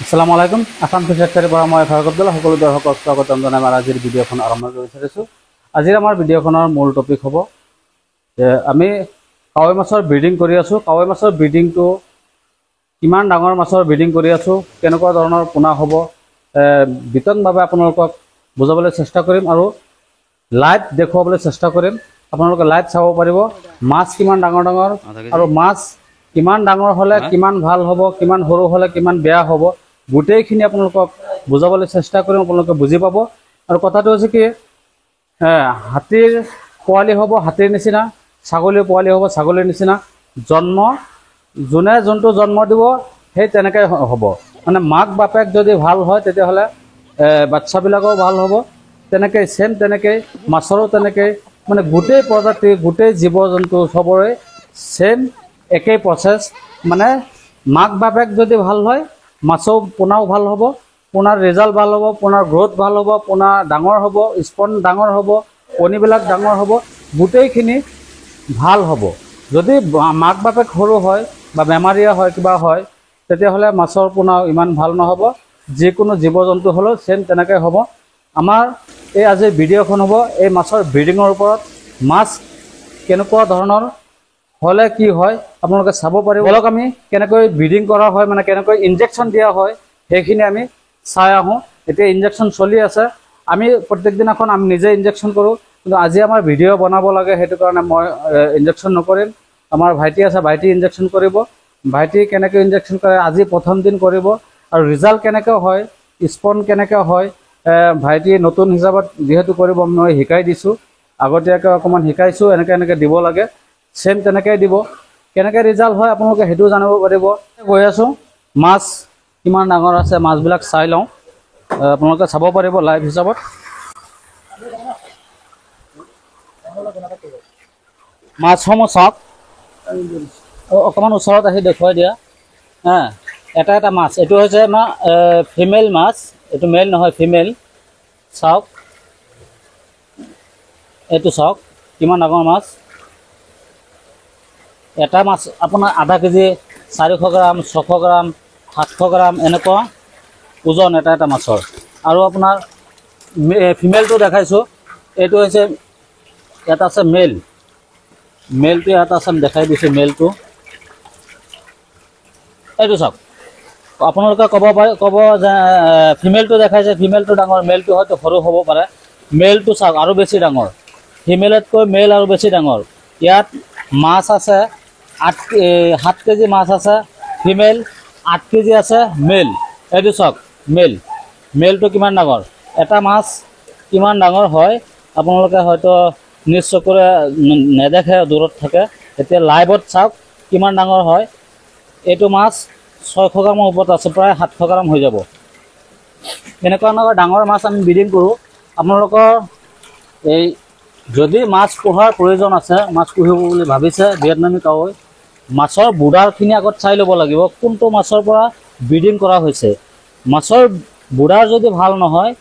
আসসালামু আলাইকুম আসাম ফিচাৰ পৰা মই ভাৰ্গৱ সকলো দৰ্শকক স্বাগতম জনাই আমাৰ আজিৰ ভিডিঅ'খন আৰম্ভ কৰি বিচাৰিছোঁ। আজিৰ আমাৰ ভিডিঅ'খনৰ মূল টপিক হ'ব যে আমি কাৱৈ মাছৰ ব্ৰিডিং কৰি আছোঁ। কাৱৈ মাছৰ ব্ৰিডিংটো কিমান ডাঙৰ মাছৰ ব্ৰিডিং কৰি আছোঁ, কেনেকুৱা ধৰণৰ পোনা হ'ব, বিতংভাৱে আপোনালোকক বুজাবলৈ চেষ্টা কৰিম আৰু লাইভ দেখুৱাবলৈ চেষ্টা কৰিম। আপোনালোকে লাইভ চাব পাৰিব মাছ কিমান ডাঙৰ ডাঙৰ আৰু মাছ কিমান ডাঙৰ হ'লে কিমান ভাল হ'ব, কিমান সৰু হ'লে কিমান বেয়া হ'ব, গোটেইখিনি আপোনালোকক বুজাবলৈ চেষ্টা কৰিম। আপোনালোকে বুজি পাব। আৰু কথাটো হৈছে কি, হাতীৰ পোৱালি হ'ব হাতীৰ নিচিনা, ছাগলীৰ পোৱালি হ'ব ছাগলীৰ নিচিনা। জন্ম যোনে যোনটো জন্ম দিব সেই তেনেকৈ হ'ব। মানে মাক বাপেক যদি ভাল হয় তেতিয়াহ'লে বাচ্চাবিলাকো ভাল হ'ব। তেনেকৈ ছেম তেনেকৈ মাছৰো তেনেকৈ, মানে গোটেই প্ৰজাতি গোটেই জীৱ জন্তু চবৰে ছেম একেই প্ৰচেছ। মানে মাক বাপেক যদি ভাল হয় মাছও পোনাও ভাল হ'ব, পোনাৰ ৰিজাল্ট ভাল হ'ব, পোনাৰ গ্ৰ'থ ভাল হ'ব, পোনা ডাঙৰ হ'ব, স্পন ডাঙৰ হ'ব, কণীবিলাক ডাঙৰ হ'ব, গোটেইখিনি ভাল হ'ব। যদি মাক বাপেক সৰু হয় বা বেমাৰীয়া হয় কিবা হয় তেতিয়াহ'লে মাছৰ পোনাও ইমান ভাল নহ'ব। যিকোনো জীৱ জন্তু হ'লেও ছেম তেনেকৈ হ'ব। আমাৰ এই আজিৰ ভিডিঅ'খন হ'ব এই মাছৰ ব্ৰিডিঙৰ ওপৰত। মাছ কেনেকুৱা ধৰণৰ হ'লে কি হয় আপোনালোকে চাব পাৰিব। বলক আমি কেনেকৈ ব্ৰিডিং কৰা হয়, মানে কেনেকৈ ইনজেকশ্যন দিয়া হয় সেইখিনি আমি চাই আহোঁ। এতিয়া ইনজেকশ্যন চলি আছে, আমি প্ৰত্যেক দিনাখন আমি নিজে ইনজেকশ্যন কৰোঁ, কিন্তু আজি আমাৰ ভিডিঅ' বনাব লাগে সেইটো কাৰণে মই ইনজেকশ্যন নকৰিম। আমাৰ ভাইটি আছে, ভাইটি ইনজেকশ্যন কৰিব। ভাইটি কেনেকৈ ইনজেকশ্যন কৰে আজি প্ৰথম দিন কৰিব, আৰু ৰিজাল্ট কেনেকৈ হয়, স্পন কেনেকৈ হয়, ভাইটি নতুন হিচাপত যিহেতু কৰিব মই শিকাই দিছোঁ, আগতীয়াকৈ অকণমান শিকাইছোঁ এনেকৈ এনেকৈ দিব লাগে, ছেম তেনেকৈ দিব। কেনেকৈ ৰিজাল্ট হয় আপোনালোকে সেইটোও জানিব পাৰিব। গৈ আছোঁ, মাছ কিমান ডাঙৰ আছে মাছবিলাক চাই লওঁ, আপোনালোকে চাব পাৰিব লাইভ হিচাপত। মাছসমূহ চাওক, অকণমান ওচৰত আহি দেখুৱাই দিয়া। এটা এটা মাছ, এইটো হৈছে আমাৰ ফিমেল মাছ, এইটো মেল নহয় ফিমেল। চাওক এইটো চাওক কিমান ডাঙৰ মাছ। এটা মাছ আপোনাৰ আধা কেজি, 400 গ্ৰাম, 600 গ্ৰাম, 700 গ্ৰাম এনেকুৱা ওজন এটা এটা মাছৰ। আৰু আপোনাৰ ফিমেলটো দেখাইছোঁ, এইটো হৈছে ইয়াত আছে মেল, মেলটো ইয়াত আছে আমি দেখাই দিছোঁ মেলটো। এইটো চাওক, আপোনালোকে ক'ব যে ফিমেলটো দেখাইছে, ফিমেলটো ডাঙৰ, মেলটো হয়তো সৰু হ'ব পাৰে। মেলটো চাওক আৰু বেছি ডাঙৰ, ফিমেলতকৈ মেল আৰু বেছি ডাঙৰ। ইয়াত মাছ আছে 7 কেজি মাছ আছে, ফিমেল 8 কেজি আছে মেল। এইটো চাওক মেল, মেলটো কিমান ডাঙৰ। এটা মাছ কিমান ডাঙৰ হয় আপোনালোকে হয়তো নিজ চকুৰে নেদেখে, দূৰত থাকে। এতিয়া লাইভত চাওক কিমান ডাঙৰ হয়। এইটো মাছ 600 গ্ৰামৰ ওপৰত আছে, প্ৰায় 700 গ্ৰাম হৈ যাব। এনেকুৱা এনেকুৱা ডাঙৰ মাছ আমি ব্ৰিডিং কৰোঁ। আপোনালোকৰ এই যদি মাছ পোহাৰ প্ৰয়োজন আছে, মাছ পুহিব বুলি ভাবিছে ভিয়েটনামী কাৱৈ, মাছৰ বুঢ়াৰখিনি আগত চাই ল'ব লাগিব কোনটো মাছৰ পৰা ব্ৰিডিং কৰা হৈছে। মাছৰ বুঢ়াৰ যদি ভাল নহয়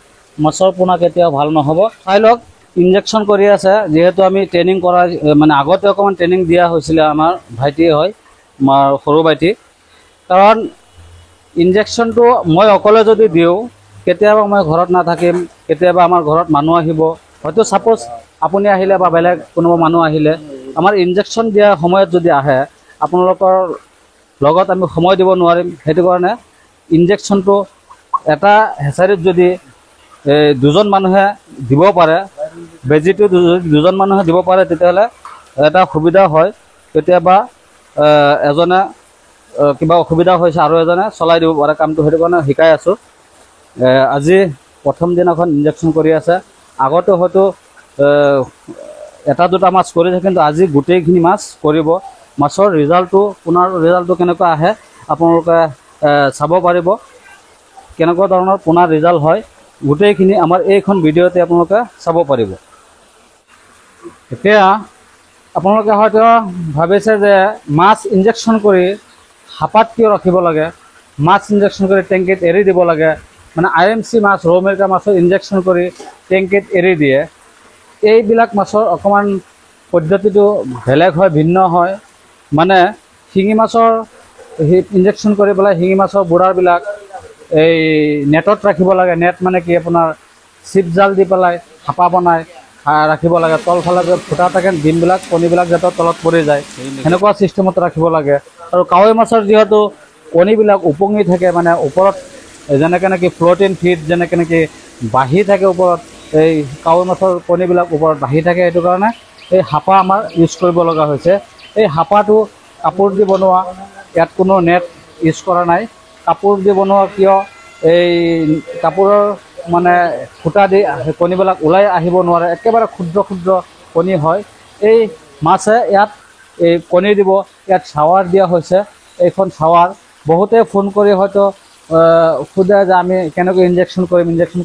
মাছৰ পোনা কেতিয়াও ভাল নহ'ব। চাই লওক ইনজেকশ্যন কৰি আছে, যিহেতু আমি ট্ৰেইনিং কৰা মানে আগতে অকণমান ট্ৰেইনিং দিয়া হৈছিলে। আমাৰ ভাইটিয়ে হয়, আমাৰ সৰু ভাইটি। কাৰণ ইনজেকশ্যনটো মই অকলে যদি দিওঁ, কেতিয়াবা মই ঘৰত নাথাকিম, কেতিয়াবা আমাৰ ঘৰত মানুহ আহিব, হয়তো ছাপ'জ আপুনি আহিলে বা বেলেগ কোনোবা মানুহ আহিলে, আমাৰ ইনজেকশ্যন দিয়া সময়ত যদি আহে আপোনালোকৰ লগত আমি সময় দিব নোৱাৰিম। সেইটো কাৰণে ইনজেকশ্যনটো এটা হেচাৰীত যদি 2জন মানুহে দিব পাৰে, বেজীটো দুজন মানুহে দিব পাৰে তেতিয়াহ'লে এটা সুবিধা হয়। কেতিয়াবা এজনে কিবা অসুবিধা হৈছে আৰু এজনে চলাই দিব পাৰে কামটো, সেইটো কাৰণে শিকাই আছোঁ। আজি প্ৰথম দিনাখন ইনজেকশ্যন কৰি আছে। আগতে হয়তো এটা দুটা মাছ কৰিছে, কিন্তু আজি গোটেইখিনি মাছ কৰিব। মাছৰ ৰিজাল্টটো, পোনাৰ ৰিজাল্টটো কেনেকুৱা আহে আপোনালোকে চাব পাৰিব, কেনেকুৱা ধৰণৰ পোনাৰ ৰিজাল্ট হয় গোটেইখিনি আমাৰ এইখন ভিডিঅ'তে আপোনালোকে চাব পাৰিব। এতিয়া আপোনালোকে হয়তো ভাবিছে যে মাছ ইনজেকশ্যন কৰি হাপাত কিয় ৰাখিব লাগে, মাছ ইনজেকশ্যন কৰি টেংকিত এৰি দিব লাগে, মানে IMC মাছ, ৰৌ মিৰিকা মাছৰ ইনজেকশ্যন কৰি টেংকিত এৰি দিয়ে। এইবিলাক মাছৰ অকণমান পদ্ধতিটো বেলেগ হয়, ভিন্ন হয়। মানে শিঙি মাছৰ ইনজেকশ্যন কৰি পেলাই শিঙি মাছৰ বুঢ়াবিলাক এই নেটত ৰাখিব লাগে। নেট মানে কি আপোনাৰ চিপ জাল দি পেলাই হাপা বনাই ৰাখিব লাগে। তলফালে যে ফুটা থাকে ডিমবিলাক কণীবিলাক যাতে তলত পৰি যায় সেনেকুৱা ছিষ্টেমত ৰাখিব লাগে। আৰু কাৱৈ মাছৰ যিহেতু কণীবিলাক উপঙি থাকে মানে ওপৰত যেনেকৈ নেকি ফ্ল'টিন ফিড যেনেকৈ নেকি বাঢ়ি থাকে ওপৰত, এই কাৱৈ মাছৰ কণীবিলাক ওপৰত বাঢ়ি থাকে, সেইটো কাৰণে এই হাপা আমাৰ ইউজ কৰিব লগা হৈছে। এই হাপাটো কাপোৰ দি বনোৱা, ইয়াত কোনো নেট ইউজ কৰা নাই। কাপোৰ দি বনোৱা কিয়, এই কাপোৰৰ মানে ফুটা দি কণীবিলাক ওলাই আহিব নোৱাৰে, একেবাৰে ক্ষুদ্ৰ ক্ষুদ্ৰ কণী হয়। এই মাছে ইয়াত এই কণী দিব। ইয়াত শ্বাৱাৰ দিয়া হৈছে, এইখন শ্বাৱাৰ। বহুতে ফোন কৰি হয়তো সোধে যে আমি কেনেকৈ ইনজেকশ্যন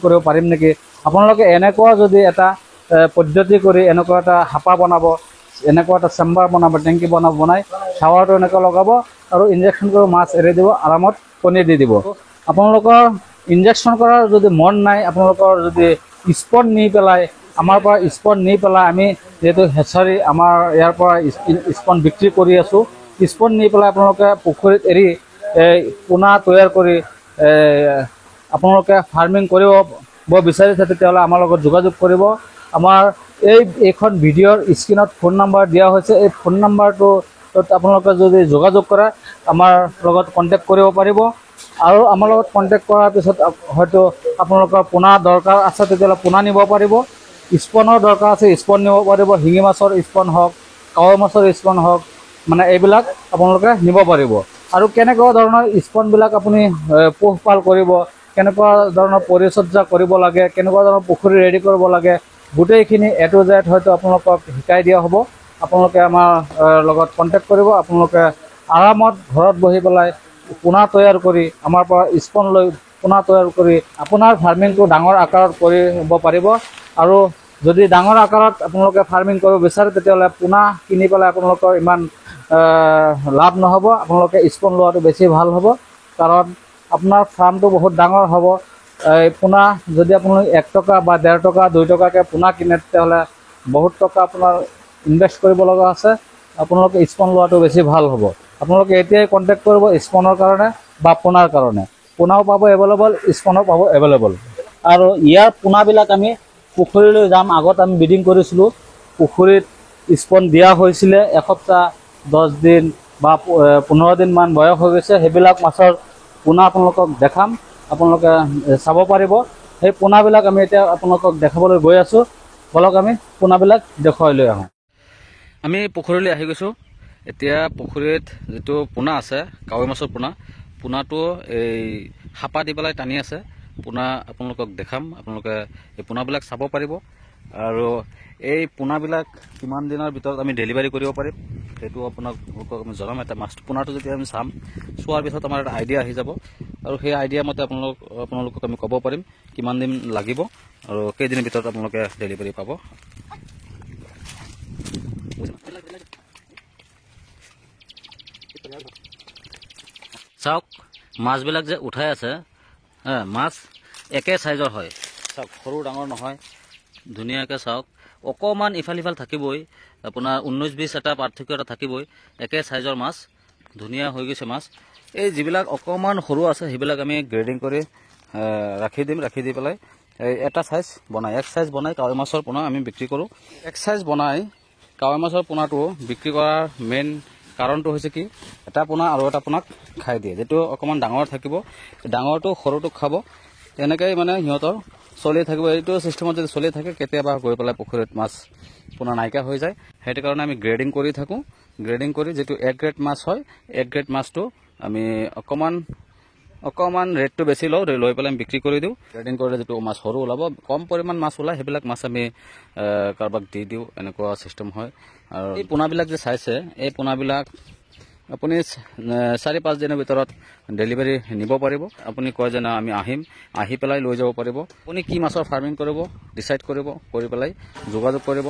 কৰিব পাৰিম নেকি। আপোনালোকে এনেকুৱা যদি এটা পদ্ধতি কৰি এনেকুৱা এটা হাপা বনাব, এনেকুৱা এটা চেম্বাৰ বনাব, টেংকি বনাই শ্বাৱাৰটো এনেকৈ লগাব আৰু ইনজেকশ্যন কৰি মাছ এৰি দিব, আৰামত কণী দি দিব। আপোনালোকৰ ইনজেকশ্যন কৰাৰ যদি মন নাই, আপোনালোকৰ যদি স্পন নি পেলাই আমাৰ পৰা স্পন নি পেলাই, আমি যিহেতু হেচাৰী আমাৰ ইয়াৰ পৰা স্পন বিক্ৰী কৰি আছোঁ, স্পন নি পেলাই আপোনালোকে পুখুৰীত এৰি পোনা তৈয়াৰ কৰি আপোনালোকে ফাৰ্মিং কৰিব বিচাৰিছে তেতিয়াহ'লে আমাৰ লগত যোগাযোগ কৰিব। আমাৰ এইখন ভিডিঅ'ৰ স্ক্ৰীণত ফোন নম্বৰ দিয়া হৈছে। এই ফোন নম্বৰটোত আপোনালোকে যদি যোগাযোগ কৰে আমাৰ লগত কণ্টেক্ট কৰিব পাৰিব। আৰু আমাৰ লগত কণ্টেক্ট কৰাৰ পিছত হয়তো আপোনালোকৰ পোনা দৰকাৰ আছে তেতিয়াহ'লে পোনা নিব পাৰিব, স্পনৰ দৰকাৰ আছে স্পন নিব পাৰিব। শিঙি মাছৰ স্পন হওক, কাৱৈ মাছৰ স্পন হওক, মানে এইবিলাক আপোনালোকে নিব পাৰিব। আৰু কেনেকুৱা ধৰণৰ স্পনবিলাক আপুনি পোহপাল কৰিব, কেনেকুৱা ধৰণৰ পৰিচৰ্যা কৰিব লাগে, কেনেকুৱা ধৰণৰ পুখুৰী ৰেডি কৰিব লাগে, গোটেইখিনি A to Z হয়তো আপোনালোকক শিকাই দিয়া হ'ব। আপোনালোকে আমাৰ লগত কণ্টেক্ট কৰিব। আপোনালোকে আৰামত ঘৰত বহি পেলাই পোনা তৈয়াৰ কৰি আমাৰ পৰা স্পন লৈ পোনা তৈয়াৰ কৰি আপোনাৰ ফাৰ্মিংটো ডাঙৰ আকাৰত কৰিব পাৰিব। আৰু যদি ডাঙৰ আকাৰত আপোনালোকে ফাৰ্মিং কৰিব বিচাৰে তেতিয়াহ'লে পোনা কিনি পেলাই আপোনালোকৰ ইমান লাভ নহ'ব। আপোনালোকে স্পন লোৱাটো বেছি ভাল হ'ব, কাৰণ আপোনাৰ ফাৰ্মটো বহুত ডাঙৰ হ'ব। এই পোনা যদি আপোনালোকে 1 টকা বা 1.5 টকা 2 টকাকৈ পোনা কিনে তেতিয়াহ'লে বহুত টকা আপোনাৰ ইনভেষ্ট কৰিব লগা আছে। আপোনালোকে স্পন লোৱাটো বেছি ভাল হ'ব। আপোনালোকে এতিয়াই কণ্টেক্ট কৰিব স্পনৰ কাৰণে বা পোনাৰ কাৰণে। পোনাও পাব এভেইলেবল, স্পনো পাব এভেইলেবল। আৰু ইয়াৰ পোনাবিলাক আমি পুখুৰীলৈ যাম। আগত আমি ব্ৰিডিং কৰিছিলোঁ, পুখুৰীত স্পন দিয়া হৈছিলে, এসপ্তাহ 10 দিন বা 15 দিনমান বয়স হৈ গৈছে। সেইবিলাক মাছৰ পোনা আপোনালোকক দেখাম, আপোনালোকে চাব পাৰিব। সেই পোনাবিলাক আমি এতিয়া আপোনালোকক দেখাবলৈ গৈ আছোঁ। বলক আমি পোনাবিলাক দেখুৱাই লৈ আহোঁ। আমি পুখুৰীলৈ আহি গৈছোঁ। এতিয়া পুখুৰীত যিটো পোনা আছে, কাৱৈ মাছৰ পোনাটো এই হাপা দি পেলাই টানি আছে। পোনা আপোনালোকক দেখাম, আপোনালোকে এই পোনাবিলাক চাব পাৰিব। আৰু এই পোনাবিলাক কিমান দিনৰ ভিতৰত আমি ডেলিভাৰী কৰিব পাৰিম সেইটো আপোনালোকক আমি জনাম। এটা মাছ পোনাটো যেতিয়া আমি চাম, চোৱাৰ পিছত আমাৰ এটা আইডিয়া আহি যাব, আৰু সেই আইডিয়া মতে আপোনালোকক আমি ক'ব পাৰিম কিমান দিন লাগিব আৰু কেইদিনৰ ভিতৰত আপোনালোকে ডেলিভাৰী পাব। চাওক মাছবিলাক যে উঠাই আছে, মাছ একে চাইজৰ হয়। চাওক সৰু ডাঙৰ নহয়, ধুনীয়াকৈ চাওক। অকণমান ইফাল সিফাল থাকিবই, আপোনাৰ 19-20 এটা পাৰ্থক্য এটা থাকিবই। একে চাইজৰ মাছ, ধুনীয়া হৈ গৈছে মাছ। এই যিবিলাক অকণমান সৰু আছে সেইবিলাক আমি গ্ৰেডিং কৰি ৰাখি দি পেলাই এটা চাইজ বনাই, এক চাইজ বনাই কাৱৈ মাছৰ পোনা আমি বিক্ৰী কৰোঁ। এক চাইজ বনাই কাৱৈ মাছৰ পোনাটো বিক্ৰী কৰাৰ মেইন কাৰণটো হৈছে কি, এটা পোনা আৰু এটা পোনাক খাই দিয়ে। যিটো অকণমান ডাঙৰ থাকিব, ডাঙৰটো সৰুটোক খাব, এনেকৈ মানে সিহঁতৰ চলি থাকিব। এইটো চিষ্টেমত যদি চলি থাকে কেতিয়াবা গৈ পেলাই পুখুৰীত মাছ পোনা নাইকিয়া হৈ যায়। সেইটো কাৰণে আমি গ্ৰেডিং কৰি থাকোঁ। গ্ৰেডিং কৰি যিটো A গ্ৰেড মাছ হয়, A গ্ৰেড মাছটো আমি অকণমান ৰেটটো বেছি লৈ পেলাই আমি বিক্ৰী কৰি দিওঁ। গ্ৰেডিং কৰিলে যিটো মাছ সৰু ওলাব, কম পৰিমাণ মাছ ওলায়, সেইবিলাক মাছ আমি কাৰোবাক দি দিওঁ, এনেকুৱা চিষ্টেম হয়। আৰু এই পোনাবিলাক যে চাইছে, এই পোনাবিলাক আপুনি 4-5 দিনৰ ভিতৰত ডেলিভাৰী নিব পাৰিব। আপুনি কয় যে না আমি আহি পেলাই লৈ যাব পাৰিব। আপুনি কি মাছৰ ফাৰ্মিং কৰিব ডিচাইড কৰিব, কৰি পেলাই যোগাযোগ কৰিব।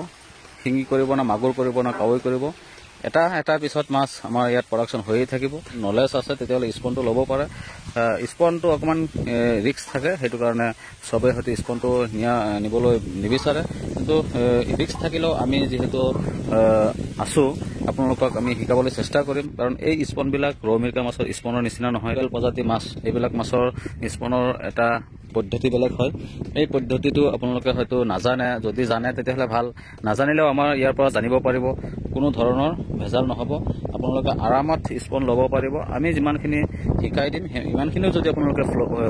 শিঙি কৰিব না মাগুৰ কৰিব না কাৱৈ কৰিব, এটাৰ পিছত মাছ আমাৰ ইয়াত প্ৰডাকশ্যন হৈয়ে থাকিব। নলেজ আছে তেতিয়াহ'লে স্পনটো ল'ব পাৰে। স্পনটো অকণমান ৰিস্ক থাকে, সেইটো কাৰণে চবেই হয়তো স্পনটো নিবলৈ নিবিচাৰে। কিন্তু ৰিস্ক থাকিলেও আমি যিহেতু আছোঁ, আপোনালোকক আমি শিকাবলৈ চেষ্টা কৰিম। কাৰণ এই স্পনবিলাক ৰৌ মিৰ্কা মাছৰ স্পনৰ নিচিনা নহয়। বেল প্ৰজাতি মাছ, এইবিলাক মাছৰ স্পনৰ এটা পদ্ধতি বেলেগ হয়। এই পদ্ধতিটো আপোনালোকে হয়তো নাজানে, যদি জানে তেতিয়াহ'লে ভাল, নাজানিলেও আমাৰ ইয়াৰ পৰা জানিব পাৰিব। কোনো ধৰণৰ ভেজাল নহ'ব, আপোনালোকে আৰামত স্পন ল'ব পাৰিব। আমি যিমানখিনি শিকাই দিম ইমানখিনিও যদি আপোনালোকে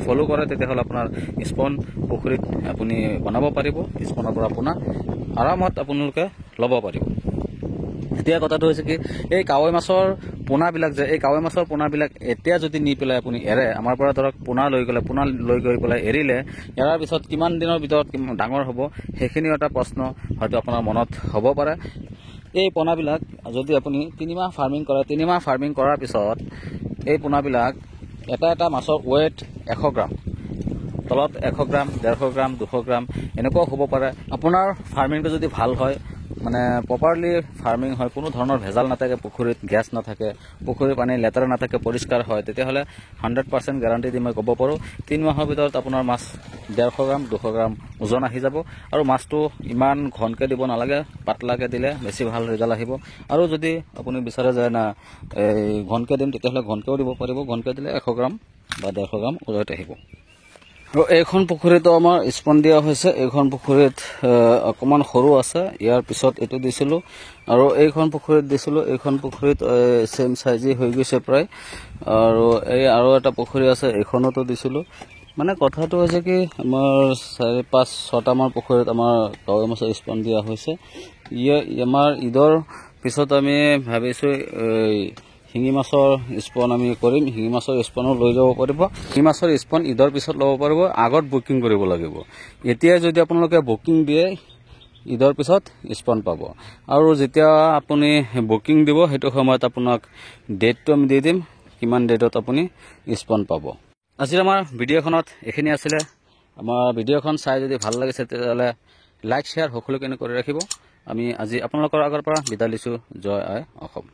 ফ'ল' কৰে তেতিয়াহ'লে আপোনাৰ স্পন পুখুৰীত আপুনি বনাব পাৰিব। স্পনৰ পৰা পোনা আৰামত আপোনালোকে ল'ব পাৰিব। এতিয়া কথাটো হৈছে কি, এই কাৱৈ মাছৰ পোনাবিলাক যে, এই কাৱৈ মাছৰ পোনাবিলাক এতিয়া যদি নি পেলাই আপুনি এৰে, আমাৰ পৰা ধৰক পোনা লৈ গৈ পেলাই এৰিলে, এৰাৰ পিছত কিমান দিনৰ ভিতৰত ডাঙৰ হ'ব, সেইখিনিও এটা প্ৰশ্ন হয়তো আপোনাৰ মনত হ'ব পাৰে। এই পোনাবিলাক যদি আপুনি 3 মাহ ফাৰ্মিং কৰে, 3 মাহ ফাৰ্মিং কৰাৰ পিছত এই পোনাবিলাক এটা মাছৰ ৱেইট 100 গ্ৰাম, তলত 100 গ্ৰাম, 150 গ্ৰাম, 200 গ্ৰাম এনেকুৱাও হ'ব পাৰে। আপোনাৰ ফাৰ্মিংটো যদি ভাল হয়, মানে প্ৰপাৰলি ফাৰ্মিং হয়, কোনো ধৰণৰ ভেজাল নাথাকে, পুখুৰীত গেছ নাথাকে, পুখুৰীৰ পানী লেতেৰা নাথাকে, পৰিষ্কাৰ হয়, তেতিয়াহ'লে 100% গেৰাণ্টি দি মই ক'ব পাৰোঁ 3 মাহৰ ভিতৰত আপোনাৰ মাছ 150 গ্ৰাম, 200 গ্ৰাম ওজন আহি যাব। আৰু মাছটো ইমান ঘনকৈ দিব নালাগে, পাতলাকৈ দিলে বেছি ভাল ৰিজাল্ট আহিব। আৰু যদি আপুনি বিচাৰে যে না এই ঘনকৈ দিম, তেতিয়াহ'লে ঘনকৈও দিব পাৰিব। ঘনকৈ দিলে 100 গ্ৰাম বা 150 গ্ৰাম ওজনত আহিব। আৰু এইখন পুখুৰীতো আমাৰ স্পন দিয়া হৈছে। এইখন পুখুৰীত অকণমান সৰু আছে, ইয়াৰ পিছত এইটো দিছিলোঁ। আৰু এইখন পুখুৰীত দিছিলোঁ, এইখন পুখুৰীত ছেম চাইজেই হৈ গৈছে প্ৰায়। আৰু এই আৰু এটা পুখুৰী আছে, এইখনতো দিছিলোঁ। মানে কথাটো হৈছে কি, আমাৰ 4-5-6টামান পুখুৰীত আমাৰ কাৱৈ মাছৰ স্পন দিয়া হৈছে। আমাৰ ঈদৰ পিছত আমি ভাবিছোঁ শিঙি মাছৰ স্পন আমি কৰিম। শিঙি মাছৰ স্পনো লৈ যাব পাৰিব। শিঙি মাছৰ স্পন ঈদৰ পিছত ল'ব পাৰিব, আগত বুকিং কৰিব লাগিব। এতিয়াই যদি আপোনালোকে বুকিং দিয়ে, ঈদৰ পিছত স্পন পাব। আৰু যেতিয়া আপুনি বুকিং দিব, সেইটো সময়ত আপোনাক ডেটটো আমি দি দিম, কিমান ডেটত আপুনি স্পন পাব। আজিৰ আমাৰ ভিডিঅ'খনত এইখিনি আছিলে। আমাৰ ভিডিঅ'খন চাই যদি ভাল লাগিছে তেতিয়াহ'লে লাইক, শ্বেয়াৰ সকলোখিনি কৰি ৰাখিব। আমি আজি আপোনালোকৰ আগৰ পৰা বিদায় লৈছোঁ। জয় আই অসম।